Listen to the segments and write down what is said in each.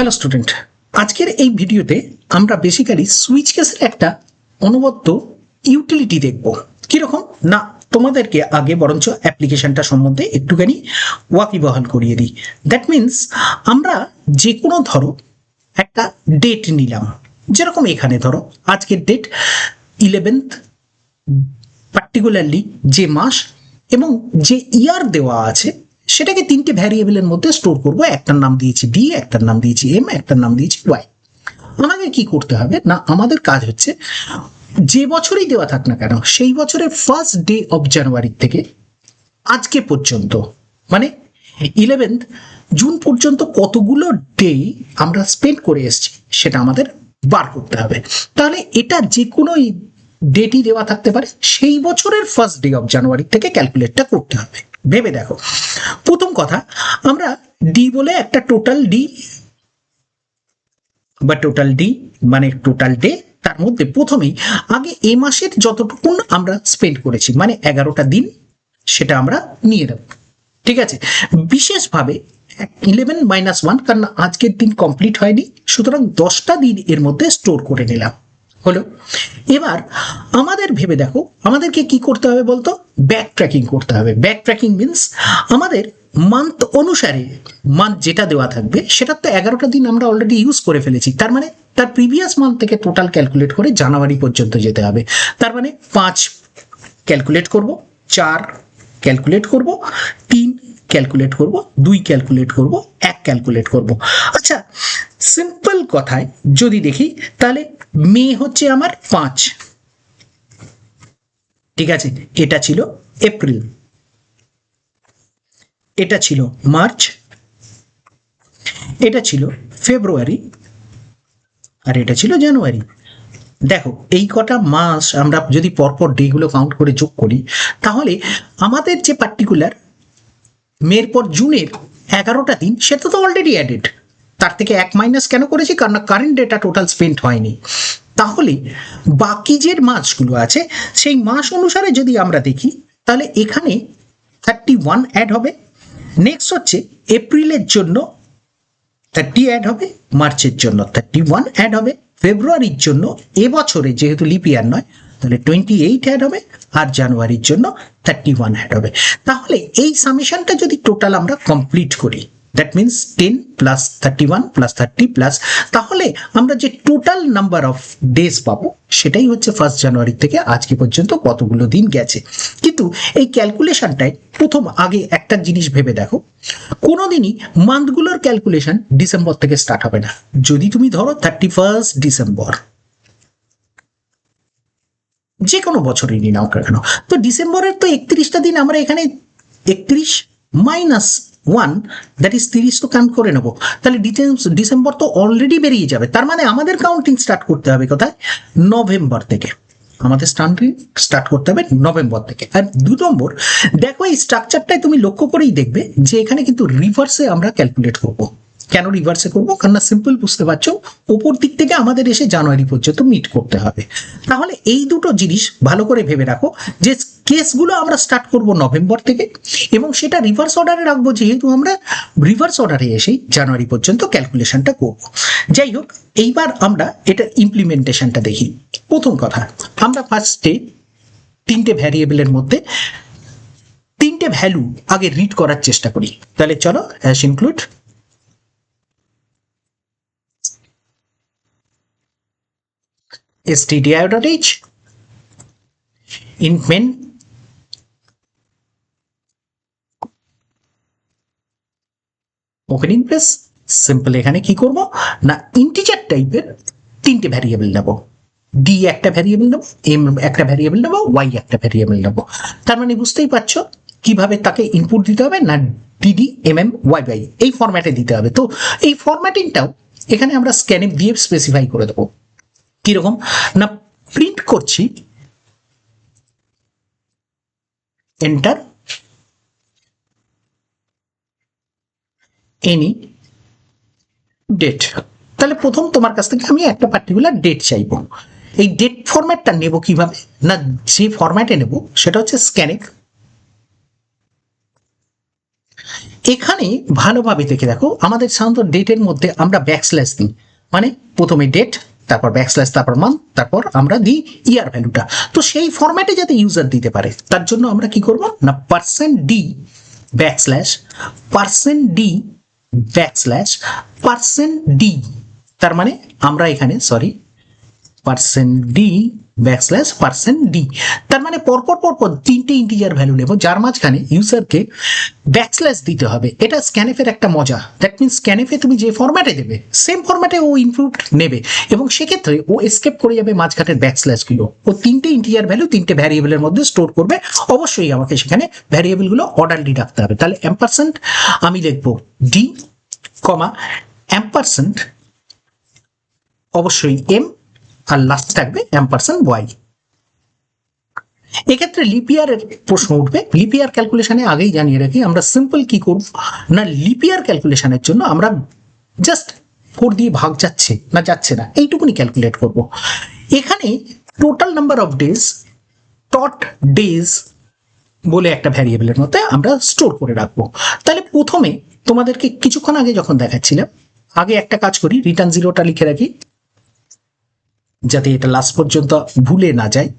Hello student, আজকের এই ভিডিওতে আমরা বেসিক্যালি সুইচ কেসের একটা অনবদ্য ইউটিলিটি দেখব। কিরকম না, তোমাদেরকে আগে বরঞ্চ অ্যাপ্লিকেশনটা সম্বন্ধে একটুখানি ওয়াকিবহাল করিয়ে দিই। দ্যাট মিনস আমরা যে কোনো ধরো একটা ডেট নিলাম, যেরকম এখানে ধরো আজকের ডেট 11th, পার্টিকুলারলি যে মাস এবং যে ইয়ার দেওয়া আছে সেটাকে তিনটে ভ্যারিয়েবলের মধ্যে স্টোর করব। একটার নাম দিয়েছি বি, একটার নাম দিয়েছি এম, একটার নাম দিয়েছি ওয়াই। আমাদের কি করতে হবে না, আমাদের কাজ হচ্ছে যে বছরই দেওয়া থাক না কেন সেই বছরের ফার্স্ট ডে অফ জানুয়ারি থেকে আজকে পর্যন্ত, মানে 11th জুন পর্যন্ত কতগুলো ডে আমরা স্পেন্ড করে এসেছি সেটা আমাদের বার করতে হবে। তাহলে এটা যে কোনো ডেটই দেওয়া থাকতে পারে, সেই বছরের ফার্স্ট ডে অফ জানুয়ারি থেকে ক্যালকুলেটটা করতে হবে। ভেবে দেখো, প্রথম কথা আমরা ডি বলে একটা টোটাল ডি বা টোটাল ডি মানে টোটাল ডে, তার মধ্যে প্রথমেই আগে এ মাসের যতটুকুন আমরা স্পেন্ড করেছি মানে 11টা দিন সেটা আমরা নিয়ে নেব। ঠিক আছে, বিশেষভাবে 11-1 কারণ আজকের দিন কমপ্লিট হয়নি, সুতরাং 10টা দিন এর মধ্যে স্টোর করে নিলাম। হলো, এবার আমাদের ভেবে দেখো আমাদেরকে কি করতে হবে বলতো, ব্যাক ট্র্যাকিং করতে হবে। ব্যাক ট্র্যাকিং মিনস আমাদের মান্থ অনুসারে মান্থ যেটা দেওয়া থাকবে সেটা তো 11টা দিন আমরা অলরেডি ইউজ করে ফেলেছি, তার মানে তার প্রিভিয়াস মান্থ থেকে টোটাল ক্যালকুলেট করে জানুয়ারি পর্যন্ত যেতে হবে। তার মানে 5 ক্যালকুলেট করব, 4 ক্যালকুলেট করব, 3 ক্যালকুলেট করব, 2 ক্যালকুলেট করব, 1 ক্যালকুলেট করব। আচ্ছা, সিম্পল কথায় যদি দেখি তাহলে মে হচ্ছে আমার 5, ঠিক আছে, এটা ছিল এপ্রিল, এটা ছিল মার্চ, এটা ছিল ফেব্রুয়ারি, আর এটা ছিল জানুয়ারি। দেখো এই কটা মাস আমরা যদি পরপর ডেগুলো কাউন্ট করে যোগ করি তাহলে আমাদের যে পার্টিকুলার মের পর জুনের 11টা দিন সেটা তো অলরেডি অ্যাডেড। তার থেকে 1 মাইনাস কেন করেছি, কারণ কারেন্ট ডেটা টোটাল স্পেন্ড হয়নি। তাহলে বাকি যে মাসগুলো আছে সেই মাস অনুসারে যদি আমরা দেখি তাহলে এখানে 31 অ্যাড হবে। নেক্সট হচ্ছে এপ্রিলের জন্য 30 অ্যাড হবে, মার্চের জন্য 31 অ্যাড হবে, ফেব্রুয়ারির জন্য এবছরে যেহেতু লিপ ইয়ার নয় তাহলে 28 অ্যাড হবে, আর জানুয়ারির জন্য 31 অ্যাড হবে। তাহলে এই সামেশনটা যদি টোটাল আমরা কমপ্লিট করি, that means 10 plus 31 plus 30 plus, তাহলে আমরা যে টোটাল নাম্বার অফ ডেজ পাবো সেটাই হচ্ছে 1 জানুয়ারি থেকে আজকে পর্যন্ত কতগুলো দিন গেছে। কিন্তু এই ক্যালকুলেশনটায় প্রথম আগে একটা জিনিস ভেবে দেখো, কোনোদিনই মান্থগুলোর ক্যালকুলেশন ডিসেম্বর থেকে স্টার্ট হবে না। যদি তুমি ধরো 31 ডিসেম্বর যে কোনো বছরই নিয়ে নাও কেন, তো ডিসেম্বরের তো 31টা দিন আমরা এখানে 31 মাইনাস 1 দ্যাট ইজ 30 তো কাউন্ট করে নেবো। তাহলে ডিসেম্বর তো অলরেডি বেরিয়ে যাবে। তার মানে আমাদের কাউন্টিং স্টার্ট করতে হবে কোথায়, নভেম্বর থেকে। আমাদের স্টার্ট করতে হবে নভেম্বর থেকে। আর 2 নম্বর, দেখো এই স্ট্রাকচারটাই তুমি লক্ষ্য করেই দেখবে যে এখানে কিন্তু রিভার্সে আমরা ক্যালকুলেট করবো। কেন রিভার্সে করবো, কারণ সিম্পল বুঝতে পারছো, ওপর দিক থেকে আমাদের এসে জানুয়ারি পর্যন্ত মিট করতে হবে। তাহলে এই দুটো জিনিস ভালো করে ভেবে রাখো যে কেসগুলো আমরা স্টার্ট করব নভেম্বর থেকে এবং সেটা রিভার্স অর্ডারে রাখবো, যেহেতু আমরা রিভার্স অর্ডারে এসেই জানুয়ারি পর্যন্ত ক্যালকুলেশনটা করব। যাই হোক, এইবার আমরা এটার ইমপ্লিমেন্টেশনটা দেখি। প্রথম কথা, আমরা ফার্স্টে 3টে ভ্যারিয়েবলের মধ্যে 3টে ভ্যালু আগে রিড করার চেষ্টা করি। তাহলে চলো, hash include stdio.h int main opening press simple. এখানে কি করব না, ইন্টিজার টাইপের 3টে ভ্যারিয়েবল নেব, ডি একটা ভ্যারিয়েবল নেব, এম একটা ভ্যারিয়েবল নেব, ওয়াই একটা ভ্যারিয়েবল নেব। তার মানে বুঝতেই পারছো কিভাবে তাকে ইনপুট দিতে হবে না, DD M M Y Y এই ফরম্যাটে দিতে হবে। তো এই ফরম্যাটিংটাও এখানে আমরা স্ক্যানএফ দিয়ে স্পেসিফাই করে দেবো। কিরকম না, প্রিন্ট করছি এন্টার এনি ডেট। তাহলে প্রথম তোমার কাছ থেকে আমি একটা পার্টিকুলার ডেট চাইবো। এই ডেট ফরম্যাটটা নেব কিভাবে না, যে ফরম্যাটে নেব সেটা হচ্ছে স্ক্যানএফ এখানে ভালোভাবে দেখে দেখো, আমাদের সাধারণত ডেটের মধ্যে আমরা ব্যাকস্ল্যাশ দিই, মানে প্রথমে ডেট, তারপর ব্যাকস্ল্যাশ, তারপর মান্থ, তারপর আমরা দিই ইয়ার ভ্যালুটা। তো সেই ফরম্যাটে যাতে ইউজার দিতে পারে তার জন্য আমরা কি করব না, %d backslash %d backslash %d, তার মানে আমরা এখানে %d ব্যাকস্ল্যাশ %d, তার মানে পরপর পরপর তিনটে ইন্টিজার ভ্যালু নেব, যার মাঝখানে ইউজারকে ব্যাকস্ল্যাশ দিতে হবে। এটা স্ক্যানএফের একটা মজা। দ্যাট মিনস স্ক্যানএফে তুমি যে ফরম্যাটে দেবে সেম ফরম্যাটে ও ইনপুট নেবে, এবং সেক্ষেত্রে ও এসকেপ করে যাবে মাঝখানের ব্যাকস্ল্যাশগুলো। ও তিনটে ইন্টিজার ভ্যালু তিনটে ভ্যারিয়েবলের মধ্যে স্টোর করবে। অবশ্যই আমাকে সেখানে ভ্যারিয়েবলগুলো অর্ডারলি রাখতে হবে। তাহলে অ্যাম্পারসেন্ট আমি লিখব ডি কমা অ্যাম্পারসেন্ট অবশ্যই এম, আর লাস্ট থাকবে $y। এক্ষেত্রে লিপিয়ারের প্রশ্ন উঠবে। লিপিয়ার ক্যালকুলেশনে আগেই জানিয়ে রাখি, আমরা সিম্পল কি করব না, লিপিয়ার ক্যালকুলেশনের জন্য আমরা জাস্ট 4 দিয়ে ভাগ যাচ্ছে না যাচ্ছে না এইটুকুনি ক্যালকুলেট করব। এখানে total number of days, taught days বলে একটা ভ্যারিয়েবলের মধ্যে আমরা স্টোর করে রাখবো। তাহলে প্রথমে তোমাদেরকে কিছুক্ষণ আগে যখন দেখাচ্ছিলাম, আগে একটা কাজ করি, রিটার্ন 0টা লিখে রাখি যাতে এটা লাস্ট পর্যন্ত ভুলে না যায়।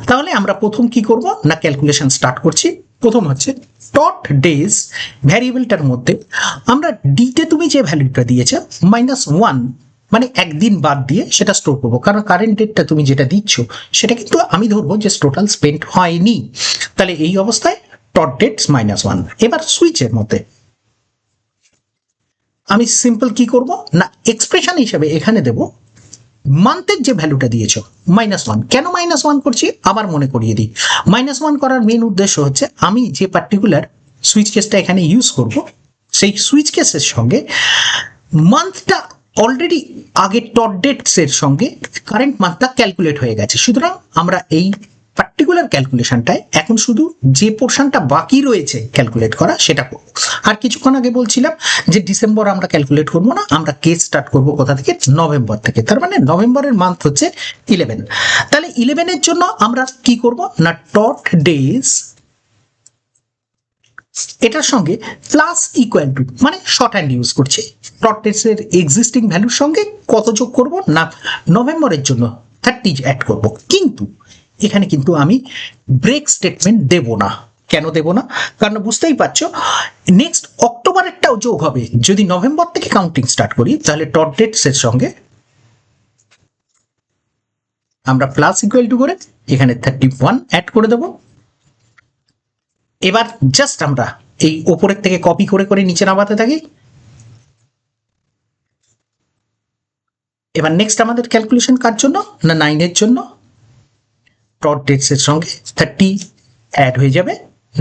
তাহলে আমরা প্রথম কি করব না, ক্যালকুলেশন স্টার্ট করছি। প্রথম হচ্ছে টট ডেজ ভ্যারিয়েবলটার মধ্যে আমরা ডিতে তুমি যে ভ্যালুটা দিয়েছো -1, মানে একদিন বাদ দিয়ে সেটা স্টোর করবো, কারণ কারেন্ট ডেটটা তুমি যেটা দিচ্ছ সেটা কিন্তু আমি ধরবো যে টোটাল স্পেন্ড হয়নি। তাহলে এই অবস্থায় টট ডেটস -1। এবার সুইচের মধ্যে আমি সিম্পল কি করব না, এক্সপ্রেশন হিসেবে এখানে দেব মান্থের যে ভ্যালুটা দিয়েছো -1। কেন -1 করছি আবার মনে করিয়ে দিই। -1 করার মেন উদ্দেশ্য হচ্ছে আমি যে পার্টিকুলার সুইচ কেসটা এখানে ইউজ করব, সেই সুইচ কেসের সঙ্গে মান্থটা অলরেডি আগে টট ডেটসের সঙ্গে কারেন্ট মান্থটা ক্যালকুলেট হয়ে গেছে। সুতরাং আমরা এই পার্টিকুলার ক্যালকুলেশনটায় এখন শুধু যে পোর্শনটা বাকি রয়েছে ক্যালকুলেট করা সেটা করব। আর কিছুক্ষণ আগে বলছিলাম যে ডিসেম্বর আমরা ক্যালকুলেট করবো না, আমরা কেস স্টার্ট করব কোথা থেকে, নভেম্বর থেকে। তার মানে নভেম্বরের মান্থ হচ্ছে 11। তাহলে 11-এর জন্য আমরা কি করব না, টট ডেজ এটার সঙ্গে প্লাস ইকুয়াল টু, মানে শর্ট হ্যান্ড ইউজ করছি, টট ডেজের এক্সিস্টিং ভ্যালুর সঙ্গে কত যোগ করব না, নভেম্বরের জন্য 30 অ্যাড করব। কিন্তু এখানে কিন্তু আমি ব্রেক স্টেটমেন্ট দেব না। কেন দেব না, কারণ বুঝতেই পারছো নেক্সট অক্টোবরেরটাও যোগ হবে। যদি নভেম্বর থেকে কাউন্টিং স্টার্ট করি তাহলে টট ডেটসের সঙ্গে আমরা প্লাস ইকুয়াল টু করে এখানে 31 অ্যাড করে দেব। এবার জাস্ট আমরা এই ওপরের থেকে কপি করে করে নিচে নামাতে থাকি। এবার নেক্সট আমাদের ক্যালকুলেশন কার জন্য না, 9-এর জন্য। টট ডেটসের সঙ্গে 30 অ্যাড হয়ে যাবে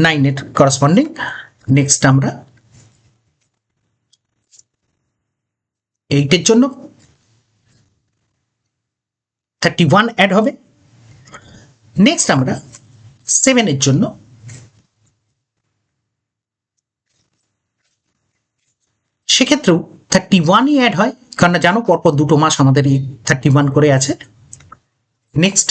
9-এর করসপন্ডিং। নেক্সট আমরা 8-এর জন্য 31 অ্যাড হবে। নেক্সট আমরা 7-এর জন্য সেক্ষেত্রেও 31ই অ্যাড হয়, কারণ জানো পরপর দুটো মাস আমাদের এই 31 করে আছে। নেক্সট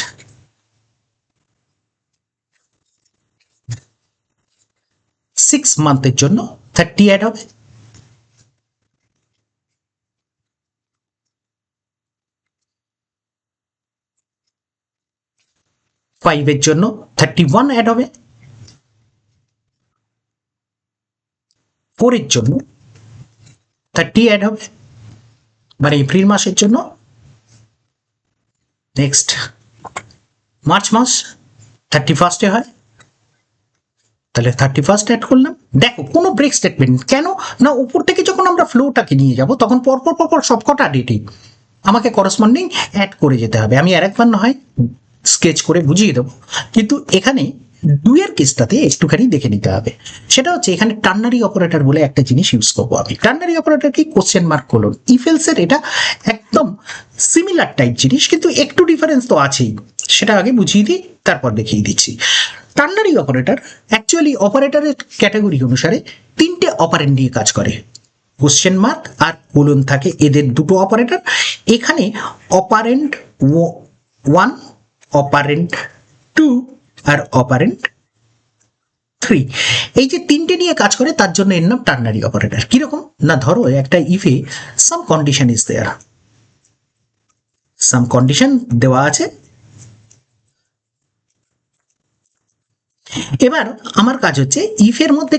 6 মান্থের জন্য 30 অ্যাড হবে। ফাইভের জন্য 31 অ্যাড হবে। 4-এর জন্য 30 অ্যাড হবে, মানে এপ্রিল মাসের জন্য। নেক্সট মার্চ মাস 31-এ হয়, তাহলে 31 অ্যাড করলাম। দেখো কোনো ব্রেক স্টেটমেন্ট, কেন না উপর থেকে যখন আমরা ফ্লোটাকে নিয়ে যাব তখন পরপর পরপর সবকটা ডেটই আমাকে করসপন্ডিং অ্যাড করে যেতে হবে। আমি আরেকবার না হয় স্কেচ করে বুঝিয়ে দেবো, কিন্তু এখানে 2-এর কেসটাতে একটুখানি দেখে নিতে হবে। সেটা হচ্ছে এখানে টার্নারি অপারেটর বলে একটা জিনিস ইউজ করবো আমি। টার্নারি অপারেটর কি, question mark colon. If else এর এটা একদম সিমিলার টাইপ জিনিস, কিন্তু একটু ডিফারেন্স তো আছেই। সেটা আগে বুঝিয়ে দিই, তারপর দেখিয়ে দিচ্ছি। টার্নারি অপারেটর অ্যাকচুয়ালি অপারেটরের ক্যাটাগরি অনুসারে 3টে অপারেন্ড নিয়ে কাজ করে। কোশ্চেন মার্ক আর কোলন থাকে, এদের দুটো অপারেটর। এখানে অপারেন্ড 1, অপারেন্ড 2 আর অপারেন্ড 3, এই যে তিনটে নিয়ে কাজ করে তার জন্য এর নাম টার্নারি অপারেটর। কিরকম না, ধরো একটা if some condition is there, some condition দেওয়া আছে, এবার আমার কাজ হচ্ছে ইফের মধ্যে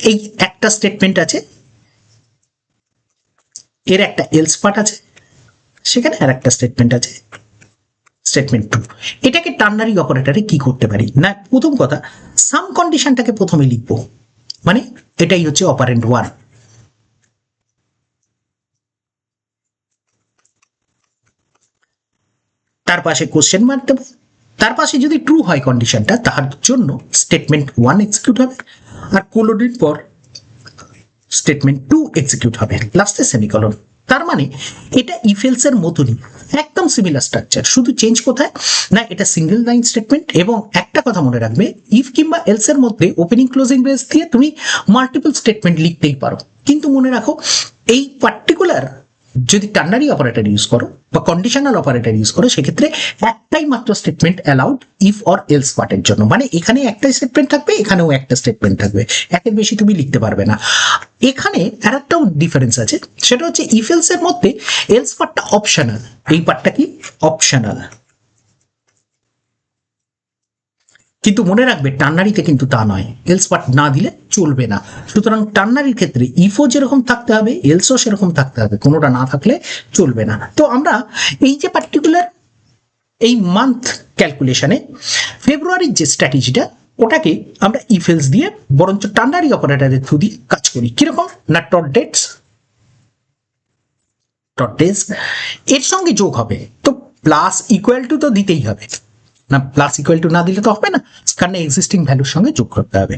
এই একটা স্টেটমেন্ট আছে, এর একটা এলস পার্ট আছে, সেখানে আর একটা স্টেটমেন্ট আছে, স্টেটমেন্ট 2। এটাকে টার্নারি অপারেটরে কি করতে পারি না, প্রথম কথা সাম কন্ডিশনটাকে প্রথমে লিখবো, মানে এটাই হচ্ছে অপারেন্ড 1। তার পাশে কোশ্চেন মার্ক দেবো, তার পাশে যদি ট্রু হয় কন্ডিশনটা তার জন্য স্টেটমেন্ট 1 এক্সিকিউট হবে, আর কোলনের পর স্টেটমেন্ট 2 এক্সিকিউট হবে, লাস্টে সেমিকলন। তার মানে এটা ইফেলস এর মতনই, একদম সিমিলার স্ট্রাকচার, শুধু চেঞ্জ কোথায় না এটা সিঙ্গেল লাইন স্টেটমেন্ট। এবং একটা কথা মনে রাখবে, ইফ কিংবা এলস এর মধ্যে ওপেনিং ক্লোজিং ব্রেস দিয়ে তুমি মাল্টিপল স্টেটমেন্ট লিখতেই পারো, কিন্তু মনে রাখো এই পার্টিকুলার যদি টার্নারি অপারেটর ইউজ করো বা কন্ডিশনাল অপারেটর ইউজ করো, সেক্ষেত্রে একটাই মাত্র statement allowed if or else পার্টের জন্য, মানে এখানে একটা স্টেটমেন্ট থাকবে, এখানেও একটা স্টেটমেন্ট থাকবে, একের বেশি তুমি লিখতে পারবে না। এখানে আর একটাও ডিফারেন্স আছে, সেটা হচ্ছে ইফ এলস এর মধ্যে এলস পার্টটা অপশনাল, এই পার্টটা কি অপশনাল, কিন্তু মনে রাখবে টার্নারিতে কিন্তু তা নয়, এলস পার্ট না দিলে চলবে না। সুতরাং টার্নারির ক্ষেত্রে ইফও যেরকম থাকতে হবে, এলসও সেরকম থাকতে হবে, কোনোটা না থাকলে চলবে না। তো আমরা এই যে পার্টিকুলার এই মান্থ ক্যালকুলেশনে ফেব্রুয়ারির যে স্ট্র্যাটেজিটা, ওটাকে আমরা ইফেলস দিয়ে বরঞ্চ টার্নারি অপারেটরের থ্রু দিয়ে কাজ করি। কিরকম না, ডট ডেটস, ডট ডেজ এর সঙ্গে যোগ হবে, তো প্লাস ইকুয়াল টু তো দিতেই হবে না, প্লাস ইকুয়াল টু না দিলে তো হবে না, কারণ এক্সিস্টিং ভ্যালুর সঙ্গে যোগ করতে হবে।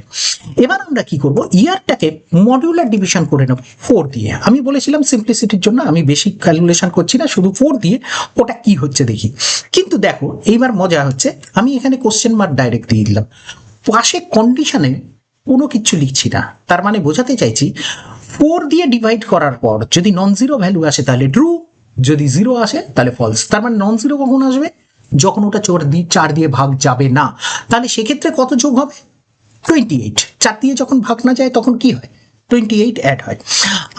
এবার আমরা কি করব, ইয়ারটাকে মডিউলার ডিভিশন করে নেব 4 দিয়ে। আমি বলেছিলাম সিম্পলিসিটির জন্য আমি বেশি ক্যালকুলেশন করছি না, শুধু 4 দিয়ে ওটা কি হচ্ছে দেখি। কিন্তু দেখো এইবার মজা হচ্ছে, আমি এখানে কোশ্চেন মার্ক ডাইরেক্ট দিয়ে দিলাম, পাশে কন্ডিশনে কোনো কিছু লিখছি না। তার মানে বোঝাতে চাইছি 4 দিয়ে ডিভাইড করার পর যদি নন জিরো ভ্যালু আসে তাহলে ট্রু, যদি জিরো আসে তাহলে ফলস। তার মানে নন জিরো কখন আসবে, যখন ওটা 4 দিয়ে ভাগ যাবে না, তাহলে সেক্ষেত্রে কত যোগ হবে 28। 4 দিয়ে যখন ভাগ না যায় তখন কি হয় 28 অ্যাড হয়।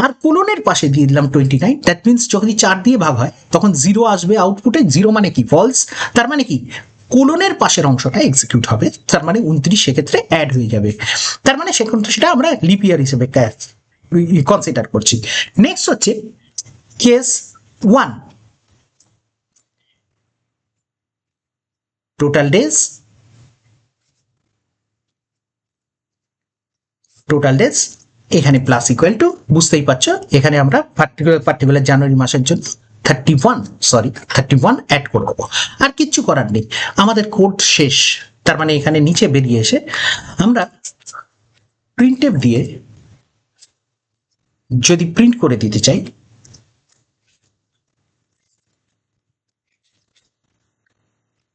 আর কোলনের পাশে দিয়ে দিলাম 29, দ্যাট মিনস যদি 4 দিয়ে ভাগ হয় তখন জিরো আসবে আউটপুটে, জিরো মানে কি ফলস। তার মানে কি কোলনের পাশের অংশটা এক্সিকিউট হবে, তার মানে 29 সেক্ষেত্রে অ্যাড হয়ে যাবে। তার মানে সেটা আমরা লিপ ইয়ার হিসেবে কনসিডার করছি। নেক্সট হচ্ছে case 1, total days, total days এখানে প্লাস ইকুয়াল টু, বুঝতেই পারছো এখানে আমরা পার্টিকুলার জানুয়ারি মাসের জন্য 31 অ্যাড করে দেবো। আর কিচ্ছু করার নেই, আমাদের কোড শেষ। তার মানে এখানে নিচে বেরিয়ে এসে আমরা প্রিন্টএফ দিয়ে যদি প্রিন্ট করে দিতে চাই,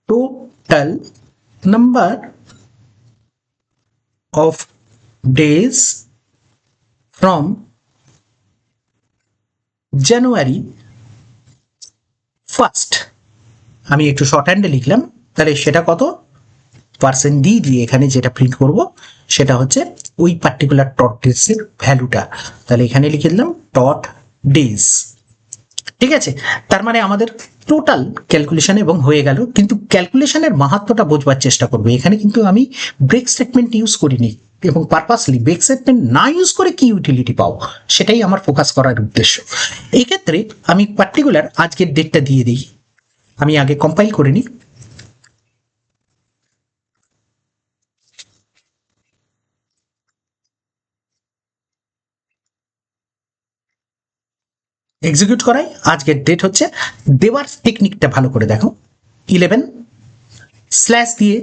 total number of days from January 1st, আমি একটু শর্ট হ্যান্ডে লিখলাম, তাহলে সেটা কত পার্সেন্ট দিয়ে এখানে যেটা প্রিন্ট করব সেটা হচ্ছে ওই পার্টিকুলার ডট ডেজের ভ্যালুটা, তাহলে এখানে লিখে দিলাম ডট ডেজ। ঠিক আছে, তার মানে আমাদের টোটাল ক্যালকুলেশন এবং হয়ে গেল। কিন্তু ক্যালকুলেশনের মাহাত্ম্যটা বোঝবার চেষ্টা করবো, এখানে কিন্তু আমি ব্রেক স্টেটমেন্ট ইউজ করিনি, এবং পারপাসলি ব্রেক স্টেটমেন্ট না ইউজ করে কি ইউটিলিটি পাও সেটাই আমার ফোকাস করার উদ্দেশ্য। এই ক্ষেত্রে আমি পার্টিকুলার আজকের ডেটটা দিয়ে দিই, আমি আগে কম্পাইল করে নিই। এক্সিকিউট করাই, আজকের ডেট হচ্ছে, দেওয়ার টেকনিকটা ভালো করে দেখো, 11 স্ল্যাশ দিয়ে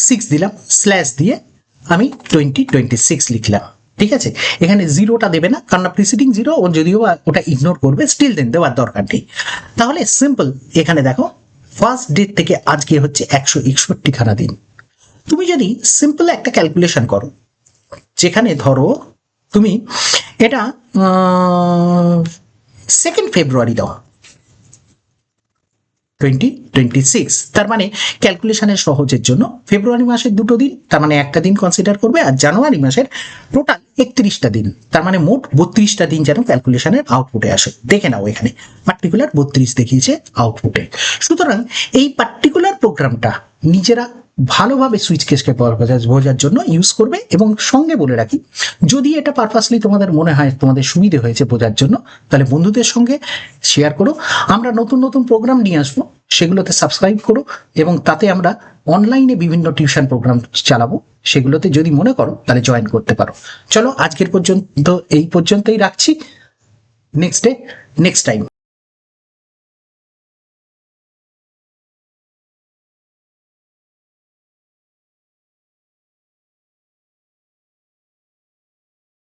6 দিলাম, স্ল্যাশ দিয়ে আমি 2026 লিখলাম। ঠিক আছে, এখানে জিরোটা দেবে না, কারণ প্রিসিডিং জিরো ও যদিও ওটা ইগনোর করবে, স্টিল দেন দেওয়ার দরকার নেই। তাহলে সিম্পল, এখানে দেখো ফার্স্ট ডেট থেকে আজকে হচ্ছে 161 খানা দিন। তুমি যদি সিম্পল একটা ক্যালকুলেশন করো, যেখানে ধরো তুমি এটা 2nd ফেব্রুয়ারি দাও, 2026। তার মানে ক্যালকুলেশনের সহজের জন্য ফেব্রুয়ারি মাসের 2টো দিন, তার মানে একটা দিন কনসিডার করবে, আর জানুয়ারি মাসের টোটাল 31টা দিন, তার মানে মোট 32টা দিন যেন ক্যালকুলেশনের আউটপুটে আসে। দেখে নাও এখানে পার্টিকুলার 32 দেখিয়েছে আউটপুটে। সুতরাং এই পার্টিকুলার প্রোগ্রামটা নিজেরা ভালোভাবে সুইচ কেসকে বোঝার জন্য ইউজ করবে। এবং সঙ্গে বলে রাখি, যদি এটা পারপাসলি তোমাদের মনে হয় তোমাদের সুবিধে হয়েছে বোঝার জন্য, তাহলে বন্ধুদের সঙ্গে শেয়ার করো। আমরা নতুন নতুন প্রোগ্রাম নিয়ে আসবো, সেগুলোতে সাবস্ক্রাইব করো, এবং তাতে আমরা অনলাইনে বিভিন্ন টিউশন প্রোগ্রাম চালাবো, সেগুলোতে যদি মনে করো তাহলে জয়েন করতে পারো। চলো আজকের পর্যন্ত এই পর্যন্তই রাখছি। Next time